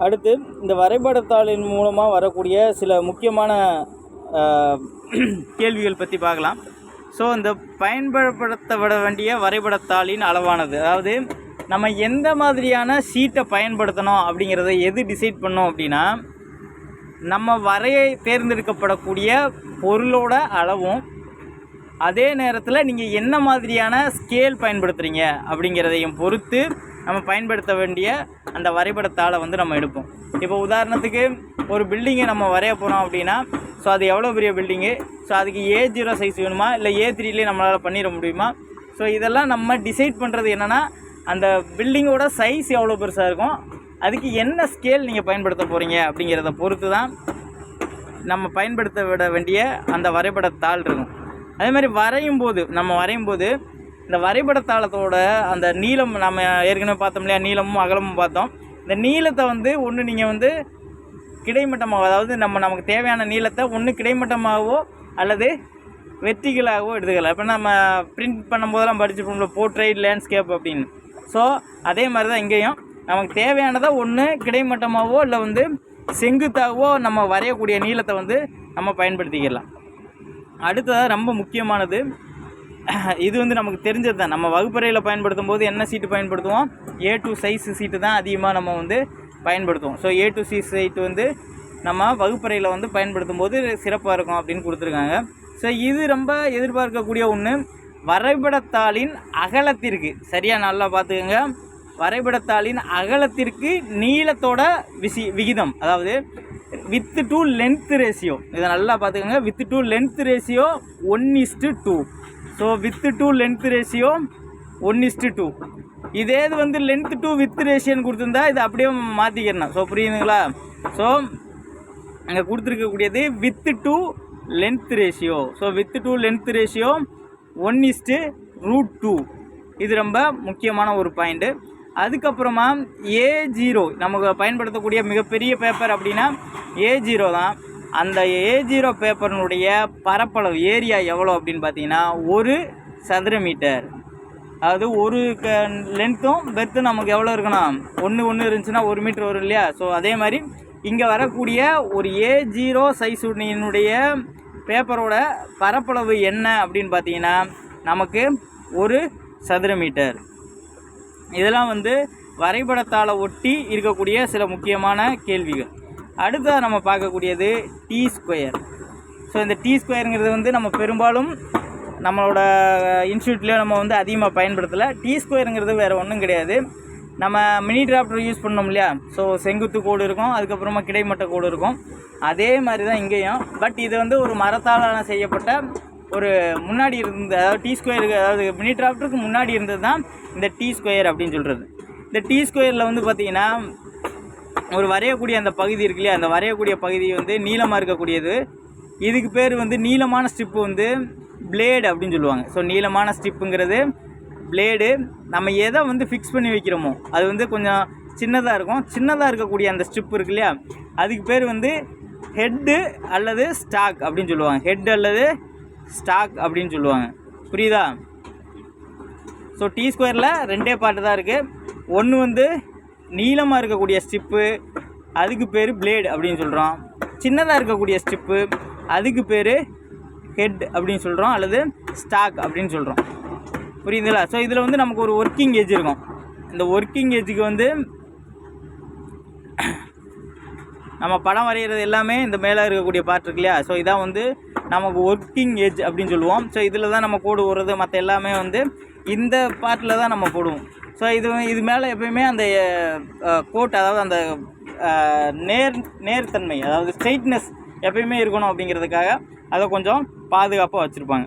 அடுத்து இந்த வரைபடத்தாளின் மூலமாக வரக்கூடிய சில முக்கியமான கேள்விகள் பற்றி பார்க்கலாம். ஸோ இந்த பயன்படுத்த வேண்டிய வரைபடத்தாளின் அளவானது, அதாவது நம்ம எந்த மாதிரியான ஷீட்டை பயன்படுத்தணும் அப்படிங்கிறத எது டிசைட் பண்ணோம் அப்படின்னா, நம்ம வரைய தேர்ந்தெடுக்கப்படக்கூடிய பொருளோட அளவும் அதே நேரத்தில் நீங்கள் என்ன மாதிரியான ஸ்கேல் பயன்படுத்துகிறீங்க அப்படிங்கிறதையும் பொறுத்து நம்ம பயன்படுத்த வேண்டிய அந்த வரைபடத்தாளை வந்து நம்ம எடுப்போம். இப்போ உதாரணத்துக்கு ஒரு பில்டிங்கை நம்ம வரைய போகிறோம் அப்படின்னா, ஸோ அது எவ்வளோ பெரிய பில்டிங்கு, ஸோ அதுக்கு A0 சைஸ் வேணுமா இல்லை A3லே நம்மளால் பண்ணிட முடியுமா, ஸோ இதெல்லாம் நம்ம டிசைட் பண்ணுறது என்னென்னா, அந்த பில்டிங்கோட சைஸ் எவ்வளோ பெருசாக இருக்கும், அதுக்கு என்ன ஸ்கேல் நீங்கள் பயன்படுத்த போகிறீங்க அப்படிங்கிறத பொறுத்து தான் நம்ம பயன்படுத்த விட வேண்டிய அந்த வரைபடத்தாள் இருக்கும். அதே மாதிரி நம்ம வரையும் போது இந்த வரைபடத்தாளத்தோட அந்த நீளம், நம்ம ஏற்கனவே பார்த்தோம் இல்லையா, நீளமும் அகலமும் பார்த்தோம். இந்த நீளத்தை வந்து ஒன்று நீங்கள் வந்து கிடைமட்டமாக, அதாவது நமக்கு தேவையான நீளத்தை ஒன்று கிடைமட்டமாகவோ அல்லது வெர்டிகலாகவோ எடுத்துக்கலாம். இப்போ நம்ம பிரிண்ட் பண்ணும்போதெல்லாம் படிச்சுப்போம்ல போர்ட்ரைட் லேண்ட்ஸ்கேப் அப்படின்னு. ஸோ அதே மாதிரி தான் இங்கேயும் நமக்கு தேவையானதை ஒன்று கிடைமட்டமாகவோ இல்லை வந்து செங்குத்தாகவோ நம்ம வரையக்கூடிய நீளத்தை வந்து நம்ம பயன்படுத்திக்கலாம். அடுத்ததாக ரொம்ப முக்கியமானது, இது வந்து நமக்கு தெரிஞ்சது தான். நம்ம வகுப்பறையில் பயன்படுத்தும் போது என்ன சீட்டு பயன்படுத்துவோம், A2 சைஸ் சீட்டு தான் அதிகமாக நம்ம வந்து பயன்படுத்துவோம். ஸோ A2 சைஸ் சீட்டு வந்து நம்ம வகுப்பறையில் வந்து பயன்படுத்தும் போது சிறப்பாக இருக்கும் அப்படின்னு கொடுத்துருக்காங்க. ஸோ இது ரொம்ப எதிர்பார்க்கக்கூடிய ஒன்று. வரைபடத்தாளின் அகலத்திற்கு சரியாக நல்லா பார்த்துக்கோங்க. வரைபடத்தாளின் அகலத்திற்கு நீளத்தோட விகிதம், அதாவது வித் டு லென்த் ரேஷியோ, இதை நல்லா பார்த்துக்கோங்க. With to length ratio 1:2. So width to length ratio 1:2. இதே இது வந்து லென்த் டு வித் ரேஷியோன்னு கொடுத்துருந்தா இதை அப்படியே மாற்றிக்கிறணும். ஸோ புரியுதுங்களா? ஸோ அங்கே கொடுத்துருக்கக்கூடியது width to length ratio. So width to length ratio 1:√2. இது ரொம்ப முக்கியமான ஒரு பாயிண்ட்டு. அதுக்கப்புறமா A0 நமக்கு பயன்படுத்தக்கூடிய மிகப்பெரிய பேப்பர் அப்படின்னா A0 தான். அந்த A0 பேப்பரினுடைய பரப்பளவு ஏரியா எவ்வளோ அப்படின்னு பார்த்தீங்கன்னா 1 சதுர மீட்டர். அதாவது ஒரு லென்த்தும் பெர்த்தும் நமக்கு எவ்வளோ இருக்கணும், 1 இருந்துச்சுன்னா 1 மீட்டர் வரும் இல்லையா. ஸோ அதே மாதிரி இங்கே வரக்கூடிய ஒரு A0 சைஸுடைய பேப்பரோட பரப்பளவு என்ன அப்படின்னு பார்த்தீங்கன்னா நமக்கு 1 சதுர மீட்டர். இதெல்லாம் வந்து வரைபடத்தாளை ஒட்டி இருக்கக்கூடிய சில முக்கியமான கேள்விகள். அடுத்ததாக நம்ம பார்க்கக்கூடியது T². ஸோ இந்த T²ங்கிறது வந்து நம்ம பெரும்பாலும் நம்மளோட இன்ஸ்டியூட்லேயே நம்ம வந்து அதிகமாக பயன்படுத்தலை. T²ங்கிறது வேறு ஒன்றும் கிடையாது. நம்ம மினி டிராஃப்டர் யூஸ் பண்ணோம் இல்லையா, ஸோ செங்குத்து கோடு இருக்கும், அதுக்கப்புறமா கிடைமட்ட கோடு இருக்கும். அதே மாதிரி தான் இங்கேயும். பட் இது வந்து ஒரு மரத்தால் செய்யப்பட்ட ஒரு முன்னாடி இருந்த, அதாவது T², அதாவது மினி டிராஃப்டருக்கு முன்னாடி இருந்தது தான் இந்த T² அப்படின்னு சொல்கிறது. இந்த T²ல் வந்து பார்த்திங்கன்னா ஒரு வரையக்கூடிய அந்த பகுதி இருக்கு இல்லையா, அந்த வரையக்கூடிய பகுதி வந்து நீளமாக இருக்கக்கூடியது. இதுக்கு பேர் வந்து நீளமான ஸ்ட்ரிப்பு வந்து பிளேடு அப்படின்னு சொல்லுவாங்க. ஸோ நீளமான ஸ்ட்ரிப்புங்கிறது பிளேடு. நம்ம எதை வந்து ஃபிக்ஸ் பண்ணி வைக்கிறோமோ அது வந்து கொஞ்சம் சின்னதாக இருக்கும். சின்னதாக இருக்கக்கூடிய அந்த ஸ்ட்ரிப் இருக்கு இல்லையா, அதுக்கு பேர் வந்து ஹெட்டு அல்லது ஸ்டாக் அப்படின்னு சொல்லுவாங்க. ஹெட் அல்லது ஸ்டாக் அப்படின்னு சொல்லுவாங்க. புரியுதா? ஸோ T²ல் 2 பார்ட்டு தான் இருக்குது. ஒன்று வந்து நீளமாக இருக்கக்கூடிய ஸ்ட்ரிப்பு, அதுக்கு பேர் பிளேடு அப்படின்னு சொல்கிறோம். சின்னதாக இருக்கக்கூடிய ஸ்ட்ரிப்பு, அதுக்கு பேர் ஹெட் அப்படின்னு சொல்கிறோம் அல்லது ஸ்டாக் அப்படின்னு சொல்கிறோம். புரியுதுங்களா? ஸோ இதில் வந்து நமக்கு ஒரு ஒர்க்கிங் ஏஜ் இருக்கும். இந்த ஒர்க்கிங் ஏஜுக்கு வந்து நம்ம படம் வரைகிறது எல்லாமே இந்த மேலே இருக்கக்கூடிய பார்ட் இருக்கு இல்லையா, ஸோ இதான் வந்து நமக்கு ஒர்க்கிங் ஏஜ் அப்படின்னு சொல்லுவோம். ஸோ இதில் தான் நம்ம கோடு போடுறது, மற்ற எல்லாமே வந்து இந்த பார்ட்டில் தான் நம்ம போடுவோம். ஸோ இது மேலே எப்போயுமே அந்த கோட், அதாவது அந்த நேர்த்தன்மை, அதாவது ஸ்ட்ரெயிட்னஸ் எப்பயுமே இருக்கணும் அப்படிங்கிறதுக்காக அதை கொஞ்சம் பாதுகாப்பாக வச்சுருப்பாங்க.